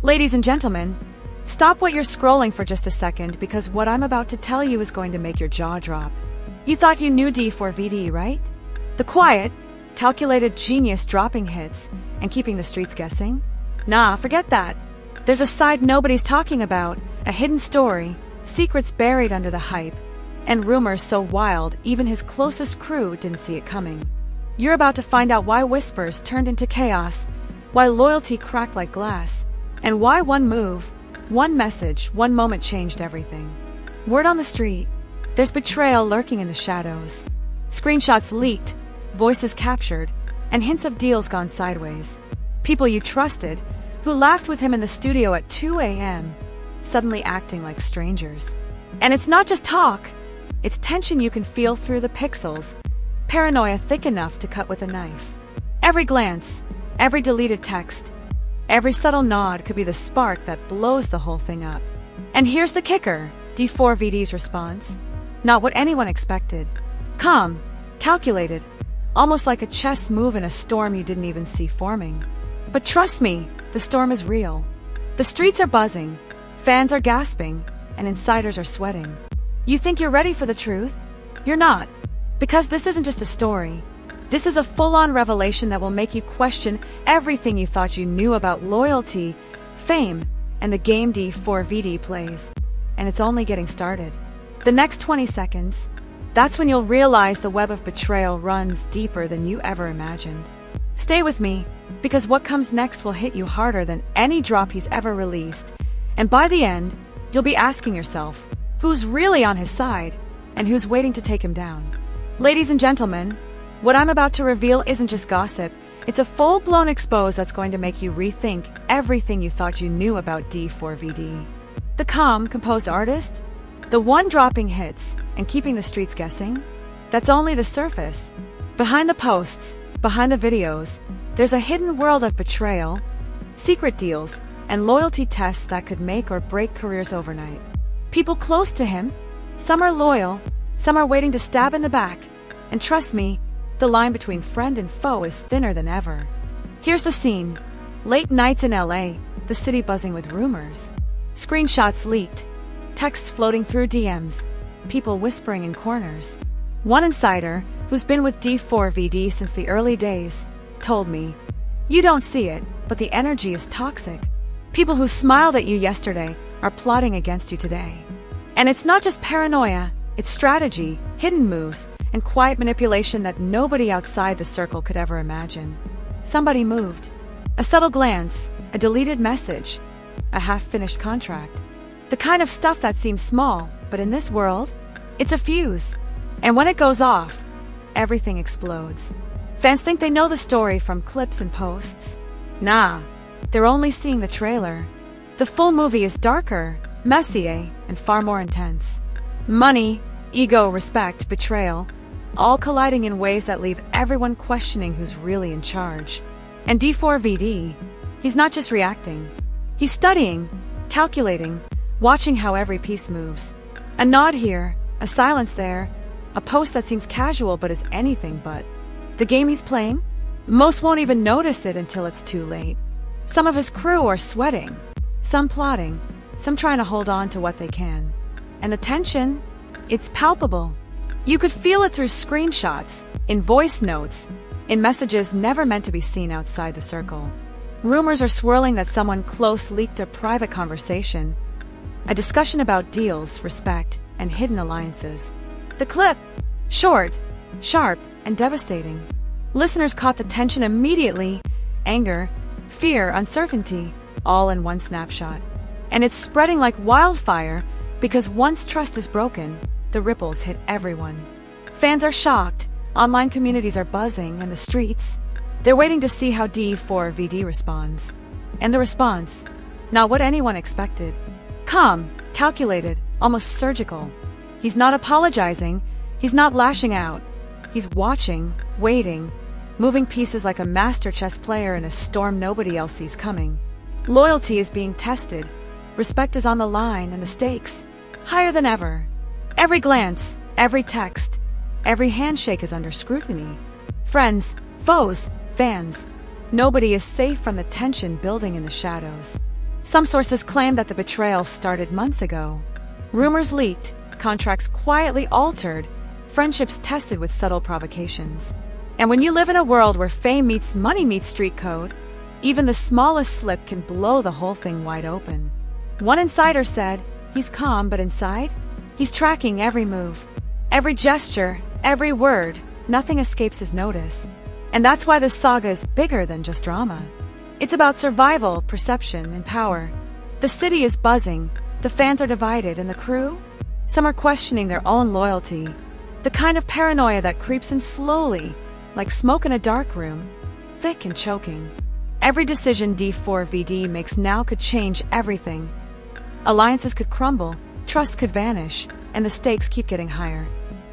Ladies and gentlemen, stop what you're scrolling for just a second because what I'm about to tell you is going to make your jaw drop. You thought you knew D4VD, right? The quiet, calculated genius dropping hits and keeping the streets guessing? Nah, forget that. There's a side nobody's talking about, a hidden story, secrets buried under the hype, and rumors so wild even his closest crew didn't see it coming. You're about to find out why whispers turned into chaos, why loyalty cracked like glass, and why one move, one message, one moment changed everything. Word on the street, there's betrayal lurking in the shadows. Screenshots leaked, voices captured, and hints of deals gone sideways. People you trusted, who laughed with him in the studio at 2 a.m., suddenly acting like strangers. And it's not just talk, it's tension you can feel through the pixels, paranoia thick enough to cut with a knife. Every glance, every deleted text, every subtle nod could be the spark that blows the whole thing up. And here's the kicker, D4VD's response. Not what anyone expected. Calm, calculated, almost like a chess move in a storm you didn't even see forming. But trust me, the storm is real. The streets are buzzing, fans are gasping, and insiders are sweating. You think you're ready for the truth? You're not. Because this isn't just a story. This is a full-on revelation that will make you question everything you thought you knew about loyalty, fame, and the game D4VD plays. And it's only getting started. The next 20 seconds, that's when you'll realize the web of betrayal runs deeper than you ever imagined. Stay with me, because what comes next will hit you harder than any drop he's ever released. And by the end, you'll be asking yourself, who's really on his side, and who's waiting to take him down? Ladies and gentlemen, what I'm about to reveal isn't just gossip, it's a full-blown expose that's going to make you rethink everything you thought you knew about D4VD. The calm, composed artist? The one dropping hits and keeping the streets guessing? That's only the surface. Behind the posts, behind the videos, there's a hidden world of betrayal, secret deals, and loyalty tests that could make or break careers overnight. People close to him, some are loyal, some are waiting to stab in the back, and trust me, the line between friend and foe is thinner than ever. Here's the scene. Late nights in LA, the city buzzing with rumors. Screenshots leaked, texts floating through DMs, people whispering in corners. One insider, who's been with D4VD since the early days, told me, "You don't see it, but the energy is toxic. People who smiled at you yesterday are plotting against you today." And it's not just paranoia, it's strategy, hidden moves, and quiet manipulation that nobody outside the circle could ever imagine. Somebody moved. A subtle glance, a deleted message, a half-finished contract. The kind of stuff that seems small, but in this world, it's a fuse. And when it goes off, everything explodes. Fans think they know the story from clips and posts. Nah, they're only seeing the trailer. The full movie is darker, messier, and far more intense. Money, ego, respect, betrayal, all colliding in ways that leave everyone questioning who's really in charge. And D4VD, he's not just reacting. He's studying, calculating, watching how every piece moves. A nod here, a silence there, a post that seems casual but is anything but. The game he's playing? Most won't even notice it until it's too late. Some of his crew are sweating, some plotting, some trying to hold on to what they can. And the tension? It's palpable. You could feel it through screenshots, in voice notes, in messages never meant to be seen outside the circle. Rumors are swirling that someone close leaked a private conversation, a discussion about deals, respect, and hidden alliances. The clip, short, sharp, and devastating. Listeners caught the tension immediately, anger, fear, uncertainty, all in one snapshot. And it's spreading like wildfire because once trust is broken, the ripples hit everyone. Fans are shocked, online communities are buzzing, and the streets, they're waiting to see how D4VD responds. And the response, not what anyone expected. Calm, calculated, almost surgical. He's not apologizing, he's not lashing out. He's watching, waiting, moving pieces like a master chess player in a storm nobody else sees coming. Loyalty is being tested, respect is on the line, and the stakes, higher than ever. Every glance, every text, every handshake is under scrutiny. Friends, foes, fans, nobody is safe from the tension building in the shadows. Some sources claim that the betrayal started months ago. Rumors leaked, contracts quietly altered, friendships tested with subtle provocations. And when you live in a world where fame meets money meets street code, even the smallest slip can blow the whole thing wide open. One insider said, he's calm, but inside, he's tracking every move, every gesture, every word. Nothing escapes his notice. And that's why this saga is bigger than just drama. It's about survival, perception, and power. The city is buzzing, the fans are divided, and the crew? Some are questioning their own loyalty. The kind of paranoia that creeps in slowly, like smoke in a dark room, thick and choking. Every decision D4VD makes now could change everything. Alliances could crumble, trust could vanish, and the stakes keep getting higher.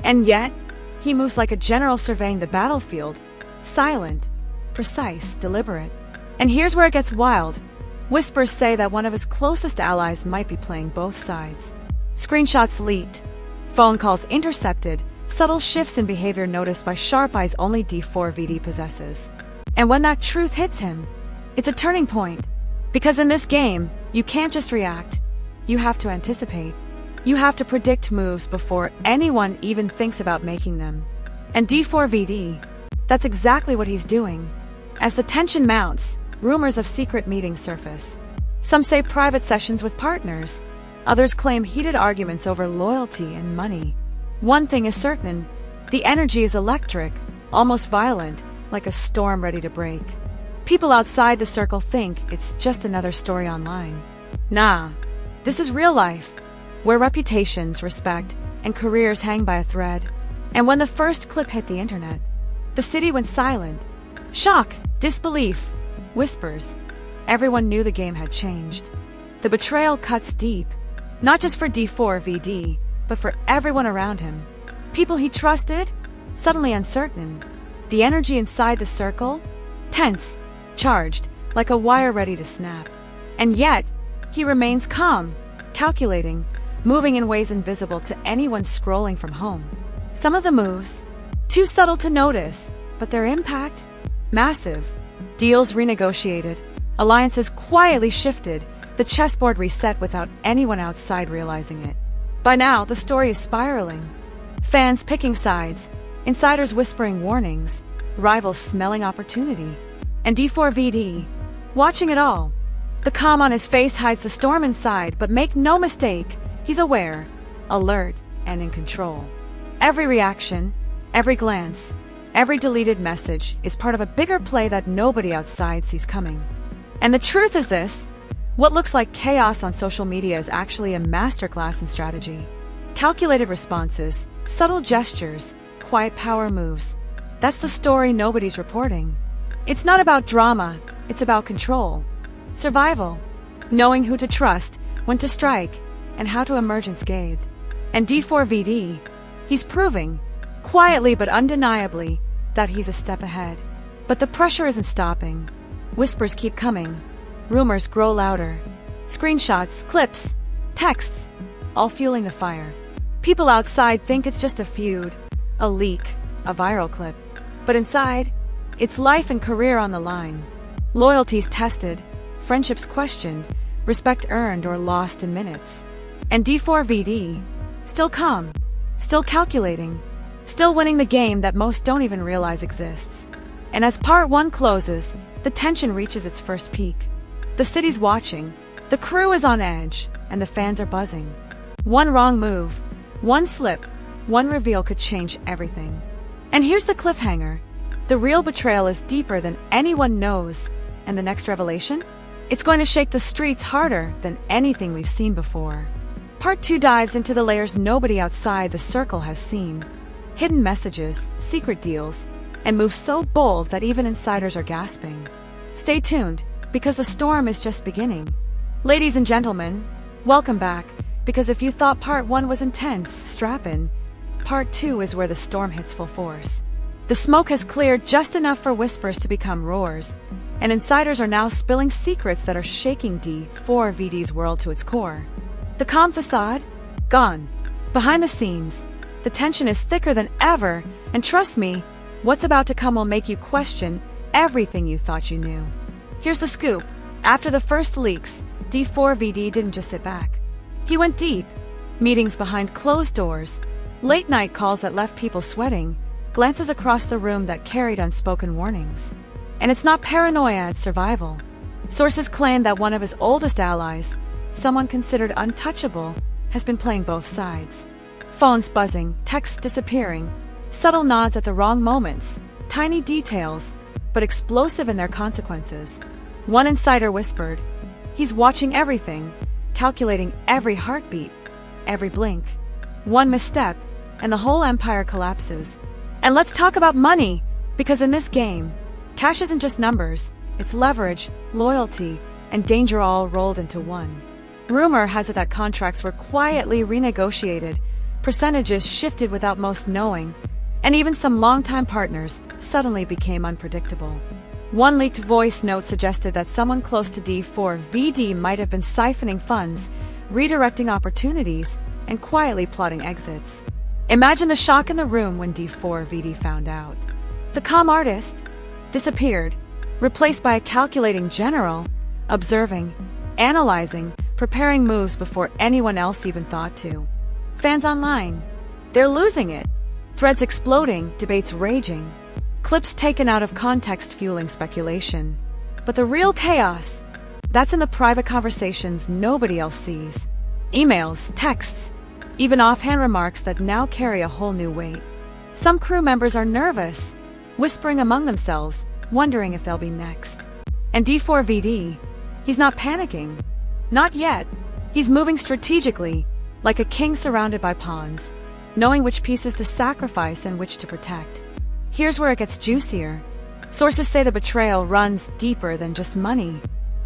And yet, he moves like a general surveying the battlefield, silent, precise, deliberate. And here's where it gets wild. Whispers say that one of his closest allies might be playing both sides. Screenshots leaked, phone calls intercepted, subtle shifts in behavior noticed by sharp eyes only D4VD possesses. And when that truth hits him, it's a turning point. Because in this game, you can't just react. You have to anticipate. You have to predict moves before anyone even thinks about making them. And D4VD, that's exactly what he's doing. As the tension mounts, rumors of secret meetings surface. Some say private sessions with partners. Others claim heated arguments over loyalty and money. One thing is certain, the energy is electric, almost violent, like a storm ready to break. People outside the circle think it's just another story online. Nah, this is real life, where reputations, respect, and careers hang by a thread. And when the first clip hit the internet, the city went silent. Shock, disbelief, whispers. Everyone knew the game had changed. The betrayal cuts deep, not just for D4VD, but for everyone around him. People he trusted, suddenly uncertain. The energy inside the circle, tense, charged, like a wire ready to snap. And yet, he remains calm, calculating, moving in ways invisible to anyone scrolling from home. Some of the moves, too subtle to notice, but their impact, massive. Deals renegotiated, alliances quietly shifted, the chessboard reset without anyone outside realizing it. By now, the story is spiraling. Fans picking sides, insiders whispering warnings, rivals smelling opportunity. And D4VD, watching it all. The calm on his face hides the storm inside, but make no mistake, he's aware, alert, and in control. Every reaction, every glance, every deleted message is part of a bigger play that nobody outside sees coming. And the truth is this, what looks like chaos on social media is actually a masterclass in strategy. Calculated responses, subtle gestures, quiet power moves. That's the story nobody's reporting. It's not about drama, it's about control. Survival. Knowing who to trust, when to strike, and how to emerge unscathed. And D4VD, he's proving, quietly but undeniably, that he's a step ahead. But the pressure isn't stopping. Whispers keep coming. Rumors grow louder. Screenshots, clips, texts, all fueling the fire. People outside think it's just a feud, a leak, a viral clip. But inside, it's life and career on the line. Loyalties tested, friendships questioned, respect earned or lost in minutes. And D4VD, still calm, still calculating, still winning the game that most don't even realize exists. And as part 1 closes, the tension reaches its first peak. The city's watching, the crew is on edge, and the fans are buzzing. One wrong move, one slip, one reveal could change everything. And here's the cliffhanger. The real betrayal is deeper than anyone knows, and the next revelation? It's going to shake the streets harder than anything we've seen before. Part 2 dives into the layers nobody outside the circle has seen. Hidden messages, secret deals, and moves so bold that even insiders are gasping. Stay tuned, because the storm is just beginning. Ladies and gentlemen, welcome back, because if you thought Part 1 was intense, strap in. Part 2 is where the storm hits full force. The smoke has cleared just enough for whispers to become roars, and insiders are now spilling secrets that are shaking D4VD's world to its core. The calm facade? Gone. Behind the scenes, the tension is thicker than ever, and trust me, what's about to come will make you question everything you thought you knew. Here's the scoop. After the first leaks, D4VD didn't just sit back. He went deep. Meetings behind closed doors, late-night calls that left people sweating, glances across the room that carried unspoken warnings. And it's not paranoia, it's survival. Sources claim that one of his oldest allies, someone considered untouchable, has been playing both sides. Phones buzzing, texts disappearing, subtle nods at the wrong moments, tiny details, but explosive in their consequences. One insider whispered, "He's watching everything, calculating every heartbeat, every blink. One misstep, and the whole empire collapses." And let's talk about money, because in this game, cash isn't just numbers, it's leverage, loyalty, and danger all rolled into one. Rumor has it that contracts were quietly renegotiated, percentages shifted without most knowing, and even some longtime partners suddenly became unpredictable. One leaked voice note suggested that someone close to D4VD might have been siphoning funds, redirecting opportunities, and quietly plotting exits. Imagine the shock in the room when D4VD found out. The calm artist disappeared, replaced by a calculating general, observing, analyzing, preparing moves before anyone else even thought to. Fans online, they're losing it. Threads exploding, debates raging, clips taken out of context fueling speculation. But the real chaos, that's in the private conversations nobody else sees. Emails, texts, even offhand remarks that now carry a whole new weight. Some crew members are nervous, whispering among themselves, wondering if they'll be next. And D4VD, he's not panicking. Not yet. He's moving strategically, like a king surrounded by pawns, knowing which pieces to sacrifice and which to protect. Here's where it gets juicier. Sources say the betrayal runs deeper than just money.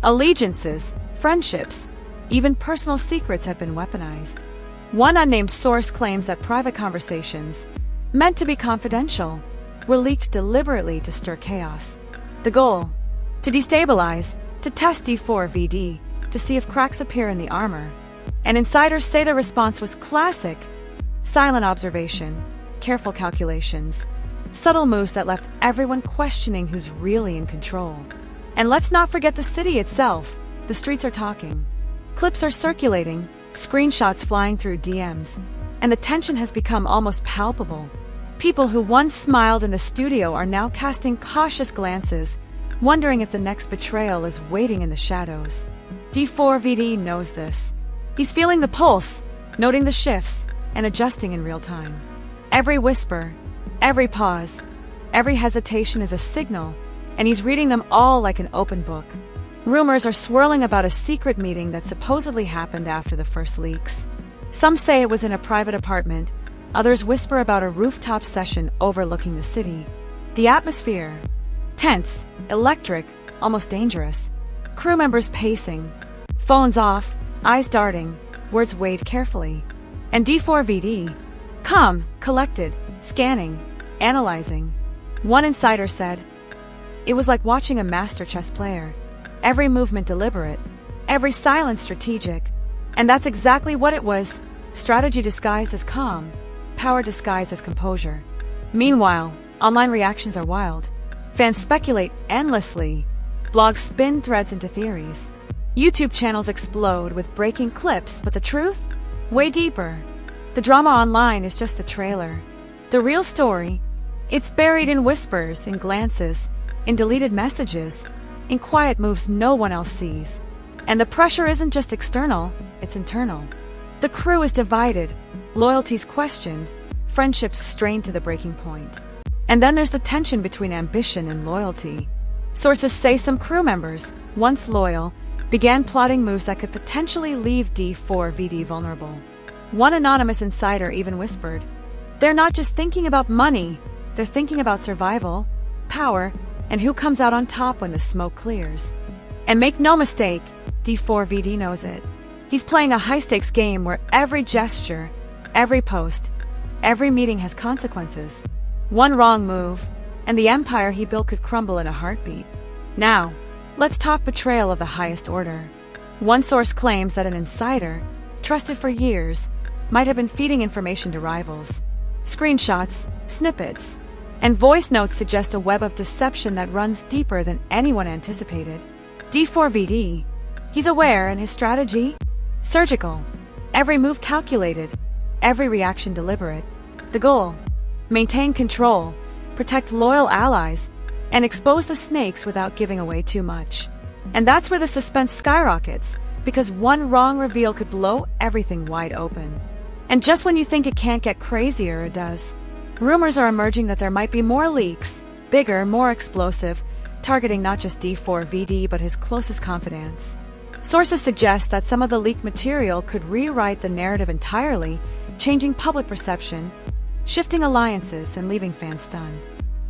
Allegiances, friendships, even personal secrets have been weaponized. One unnamed source claims that private conversations, meant to be confidential, were leaked deliberately to stir chaos. The goal? To destabilize, to test D4VD, to see if cracks appear in the armor. And insiders say the response was classic. Silent observation, careful calculations, subtle moves that left everyone questioning who's really in control. And let's not forget the city itself. The streets are talking. Clips are circulating, screenshots flying through DMs, and the tension has become almost palpable. People who once smiled in the studio are now casting cautious glances, wondering if the next betrayal is waiting in the shadows. D4VD knows this. He's feeling the pulse, noting the shifts, and adjusting in real time. Every whisper, every pause, every hesitation is a signal, and he's reading them all like an open book. Rumors are swirling about a secret meeting that supposedly happened after the first leaks. Some say it was in a private apartment, others whisper about a rooftop session overlooking the city. The atmosphere, tense, electric, almost dangerous. Crew members pacing, phones off, eyes darting, words weighed carefully. And D4VD, calm, collected, scanning, analyzing. One insider said, "It was like watching a master chess player. Every movement deliberate, every silence strategic." And that's exactly what it was. Strategy disguised as calm, power disguised as composure. Meanwhile, online reactions are wild. Fans speculate endlessly. Blogs spin threads into theories. YouTube channels explode with breaking clips, but the truth? Way deeper. The drama online is just the trailer. The real story? It's buried in whispers, in glances, in deleted messages, in quiet moves no one else sees. And the pressure isn't just external, it's internal. The crew is divided, loyalties questioned, friendships strained to the breaking point. And then there's the tension between ambition and loyalty. Sources say some crew members, once loyal, began plotting moves that could potentially leave D4VD vulnerable. One anonymous insider even whispered, "They're not just thinking about money, they're thinking about survival, power, and who comes out on top when the smoke clears." And make no mistake, D4VD knows it. He's playing a high-stakes game where every gesture, every post, every meeting has consequences. One wrong move, and the empire he built could crumble in a heartbeat. Now, let's talk betrayal of the highest order. One source claims that an insider, trusted for years, might have been feeding information to rivals. Screenshots, snippets, and voice notes suggest a web of deception that runs deeper than anyone anticipated. D4VD, He's aware, and his strategy? Surgical. Every move calculated, every reaction deliberate. The goal? Maintain control, protect loyal allies, and expose the snakes without giving away too much. And that's where the suspense skyrockets, because one wrong reveal could blow everything wide open. And just when you think it can't get crazier, it does. Rumors are emerging that there might be more leaks, bigger, more explosive, targeting not just D4VD but his closest confidants. Sources suggest that some of the leaked material could rewrite the narrative entirely, changing public perception, shifting alliances, and leaving fans stunned.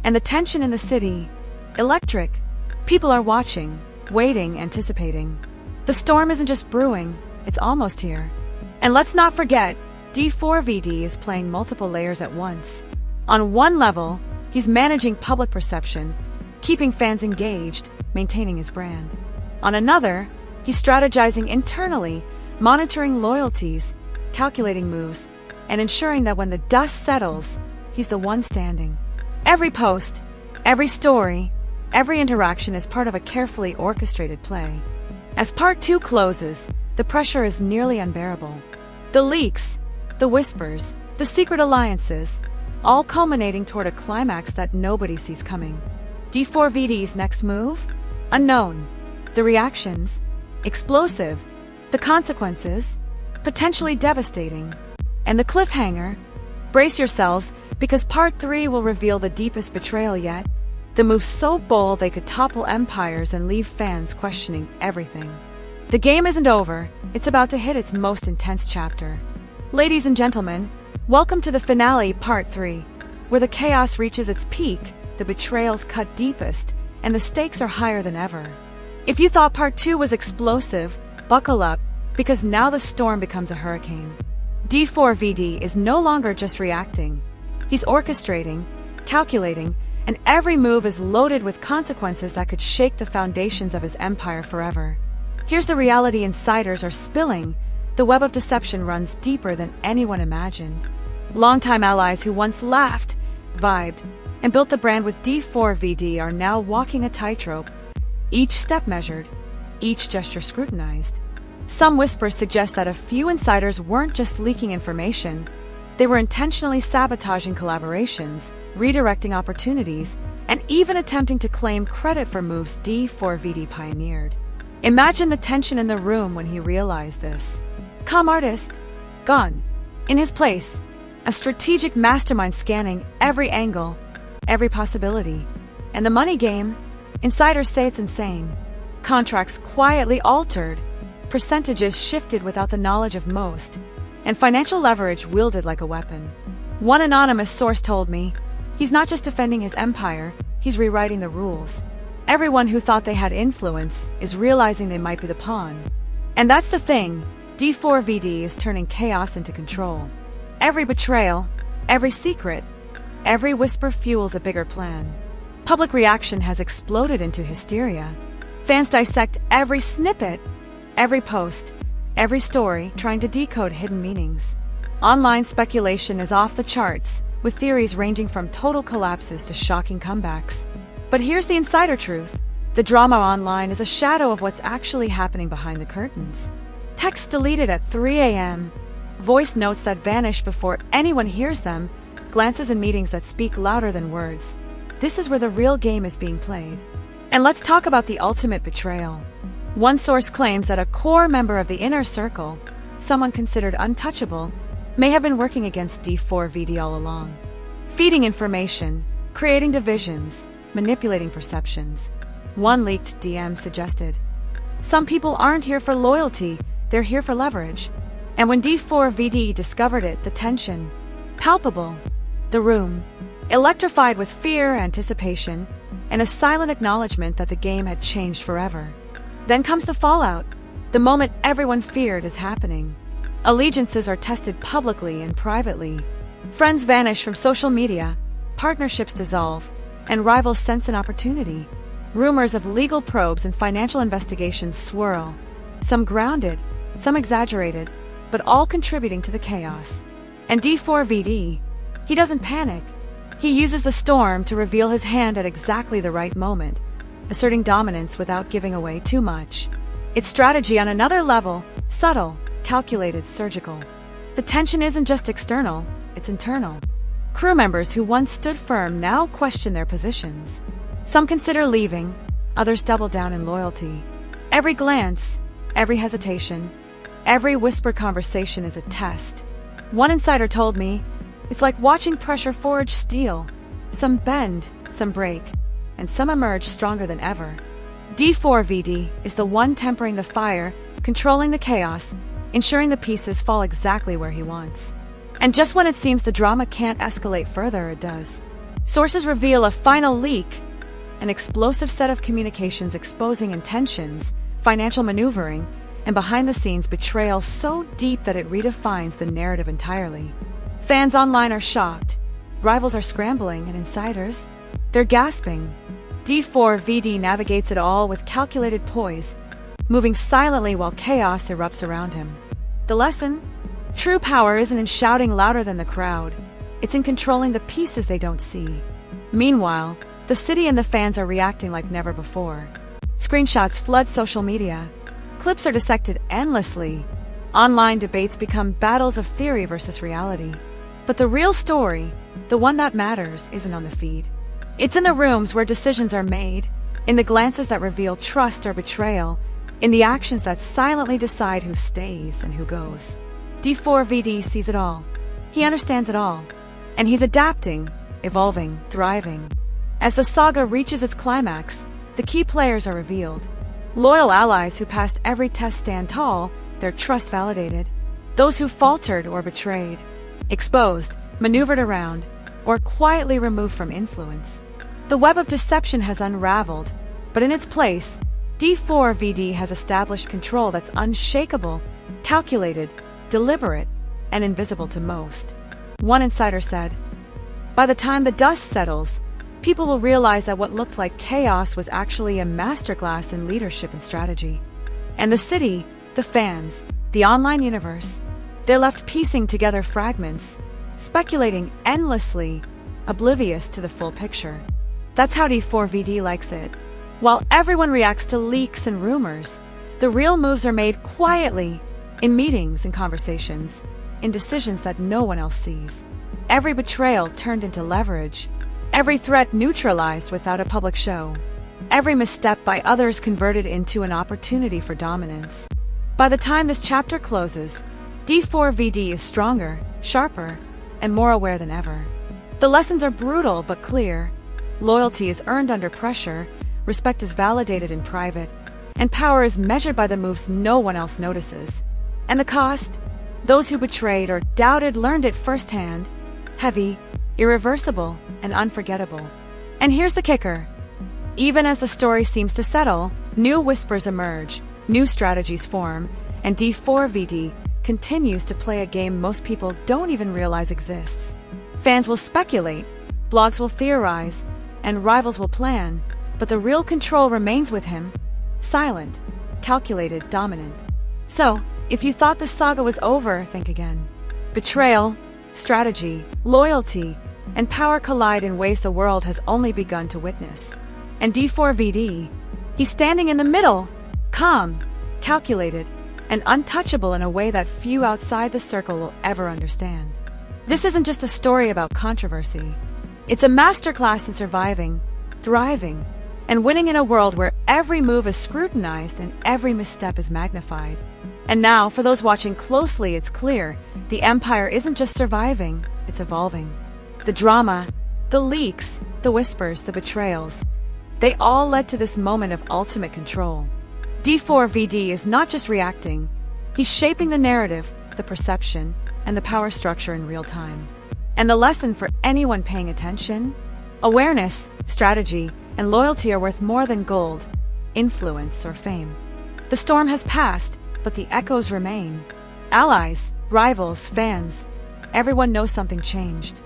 And the tension in the city, electric. People are watching, waiting, anticipating. The storm isn't just brewing, it's almost here. And let's not forget, D4VD is playing multiple layers at once. On one level, he's managing public perception, keeping fans engaged, maintaining his brand. On another, he's strategizing internally, monitoring loyalties, calculating moves, and ensuring that when the dust settles, he's the one standing. Every post, every story, every interaction is part of a carefully orchestrated play. As Part 2 closes, the pressure is nearly unbearable. The leaks, the whispers, the secret alliances, all culminating toward a climax that nobody sees coming. D4VD's next move? Unknown. The reactions? Explosive. The consequences? Potentially devastating. And the cliffhanger? Brace yourselves, because Part 3 will reveal the deepest betrayal yet. The move so bold they could topple empires and leave fans questioning everything. The game isn't over, it's about to hit its most intense chapter. Ladies and gentlemen, welcome to the finale, Part 3, where the chaos reaches its peak, the betrayals cut deepest, and the stakes are higher than ever. If you thought Part 2 was explosive, buckle up, because now the storm becomes a hurricane. D4VD is no longer just reacting. He's orchestrating, calculating, and every move is loaded with consequences that could shake the foundations of his empire forever. Here's the reality insiders are spilling. The web of deception runs deeper than anyone imagined. Longtime allies who once laughed, vibed, and built the brand with D4VD are now walking a tightrope, each step measured, each gesture scrutinized. Some whispers suggest that a few insiders weren't just leaking information, they were intentionally sabotaging collaborations, redirecting opportunities, and even attempting to claim credit for moves D4VD pioneered. Imagine the tension in the room when he realized this. Calm artist, gone. In his place, a strategic mastermind scanning every angle, every possibility. And the money game? Insiders say it's insane. Contracts quietly altered, percentages shifted without the knowledge of most, and financial leverage wielded like a weapon. One anonymous source told me, he's not just defending his empire, he's rewriting the rules. Everyone who thought they had influence is realizing they might be the pawn. And that's the thing, D4VD is turning chaos into control. Every betrayal, every secret, every whisper fuels a bigger plan. Public reaction has exploded into hysteria. Fans dissect every snippet, every post, every story, trying to decode hidden meanings. Online speculation is off the charts, with theories ranging from total collapses to shocking comebacks. But here's the insider truth. The drama online is a shadow of what's actually happening behind the curtains. Texts deleted at 3 a.m., voice notes that vanish before anyone hears them, glances in meetings that speak louder than words. This is where the real game is being played. And let's talk about the ultimate betrayal. One source claims that a core member of the inner circle, someone considered untouchable, may have been working against D4VD all along. Feeding information, creating divisions, manipulating perceptions. One leaked DM suggested, some people aren't here for loyalty, they're here for leverage. And when D4VD discovered it, the tension, palpable. The room, electrified with fear, anticipation, and a silent acknowledgement that the game had changed forever. Then comes the fallout. The moment everyone feared is happening. Allegiances are tested publicly and privately. Friends vanish from social media, partnerships dissolve, and rivals sense an opportunity. Rumors of legal probes and financial investigations swirl, some grounded, some exaggerated, but all contributing to the chaos. And D4VD, he doesn't panic. He uses the storm to reveal his hand at exactly the right moment, asserting dominance without giving away too much. It's strategy on another level, subtle, calculated, surgical. The tension isn't just external, it's internal. Crew members who once stood firm now question their positions. Some consider leaving, others double down in loyalty. Every glance, every hesitation, every whispered conversation is a test. One insider told me, it's like watching pressure forge steel. Some bend, some break, and some emerge stronger than ever. D4VD is the one tempering the fire, controlling the chaos, ensuring the pieces fall exactly where he wants. And just when it seems the drama can't escalate further, it does. Sources reveal a final leak, an explosive set of communications exposing intentions, financial maneuvering, and behind-the-scenes betrayal so deep that it redefines the narrative entirely. Fans online are shocked, rivals are scrambling, and insiders, they're gasping. D4VD navigates it all with calculated poise, moving silently while chaos erupts around him. The lesson? True power isn't in shouting louder than the crowd. It's in controlling the pieces they don't see. Meanwhile, the city and the fans are reacting like never before. Screenshots flood social media. Clips are dissected endlessly. Online debates become battles of theory versus reality. But the real story, the one that matters, isn't on the feed. It's in the rooms where decisions are made, in the glances that reveal trust or betrayal, in the actions that silently decide who stays and who goes. D4VD sees it all. He understands it all. And he's adapting, evolving, thriving. As the saga reaches its climax, the key players are revealed. Loyal allies who passed every test stand tall, their trust validated. Those who faltered or betrayed. Exposed, maneuvered around, or quietly removed from influence. The web of deception has unraveled, but in its place, D4VD has established control that's unshakable, calculated, deliberate, and invisible to most. One insider said, "By the time the dust settles, people will realize that what looked like chaos was actually a masterclass in leadership and strategy." And the city, the fans, the online universe, they're left piecing together fragments, speculating endlessly, oblivious to the full picture. That's how D4VD likes it. While everyone reacts to leaks and rumors, the real moves are made quietly, in meetings and conversations, in decisions that no one else sees. Every betrayal turned into leverage, every threat neutralized without a public show, every misstep by others converted into an opportunity for dominance. By the time this chapter closes, D4VD is stronger, sharper, and more aware than ever. The lessons are brutal but clear. Loyalty is earned under pressure, respect is validated in private, and power is measured by the moves no one else notices. And the cost? Those who betrayed or doubted learned it firsthand. Heavy, irreversible, and unforgettable. And here's the kicker. Even as the story seems to settle, new whispers emerge, new strategies form, and D4VD continues to play a game most people don't even realize exists. Fans will speculate, blogs will theorize, and rivals will plan, but the real control remains with him. Silent, calculated, dominant. So, if you thought the saga was over, think again. Betrayal, strategy, loyalty, and power collide in ways the world has only begun to witness. And D4VD, he's standing in the middle, calm, calculated, and untouchable in a way that few outside the circle will ever understand. This isn't just a story about controversy. It's a masterclass in surviving, thriving, and winning in a world where every move is scrutinized and every misstep is magnified. And now, for those watching closely, it's clear the Empire isn't just surviving, it's evolving. The drama, the leaks, the whispers, the betrayals, they all led to this moment of ultimate control. D4VD is not just reacting, he's shaping the narrative, the perception, and the power structure in real time. And the lesson for anyone paying attention? Awareness, strategy, and loyalty are worth more than gold, influence, or fame. The storm has passed, but the echoes remain. Allies, rivals, fans, everyone knows something changed.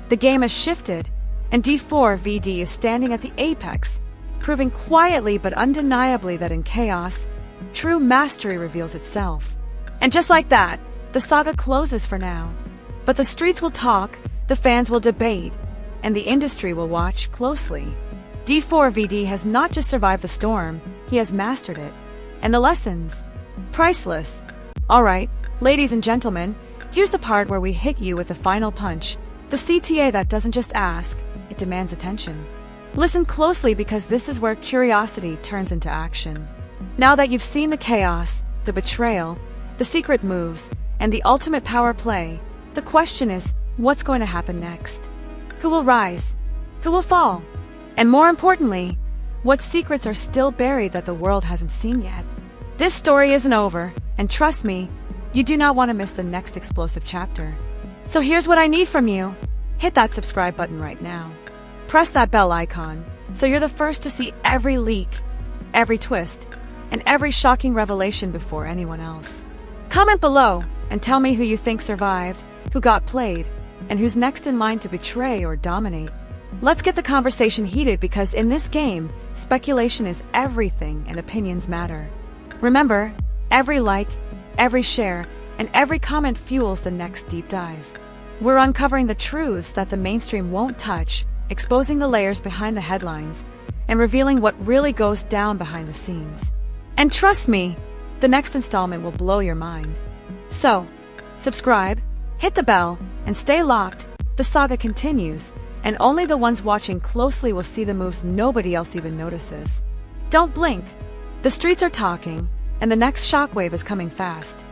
The game has shifted, and D4VD is standing at the apex, proving quietly but undeniably that in chaos, true mastery reveals itself. And just like that, the saga closes for now. But the streets will talk, the fans will debate, and the industry will watch closely. D4VD has not just survived the storm, he has mastered it. And the lessons? Priceless. Alright, ladies and gentlemen, here's the part where we hit you with the final punch. The CTA that doesn't just ask, it demands attention. Listen closely because this is where curiosity turns into action. Now that you've seen the chaos, the betrayal, the secret moves, and the ultimate power play, the question is, what's going to happen next? Who will rise? Who will fall? And more importantly, what secrets are still buried that the world hasn't seen yet? This story isn't over, and trust me, you do not want to miss the next explosive chapter. So here's what I need from you. Hit that subscribe button right now. Press that bell icon so you're the first to see every leak, every twist, and every shocking revelation before anyone else. Comment below and tell me who you think survived, who got played, and who's next in line to betray or dominate. Let's get the conversation heated because in this game, speculation is everything and opinions matter. Remember, every like, every share, and every comment fuels the next deep dive. We're uncovering the truths that the mainstream won't touch, exposing the layers behind the headlines, and revealing what really goes down behind the scenes. And trust me, the next installment will blow your mind. So, subscribe, hit the bell, and stay locked. The saga continues, and only the ones watching closely will see the moves nobody else even notices. Don't blink. The streets are talking, and the next shockwave is coming fast.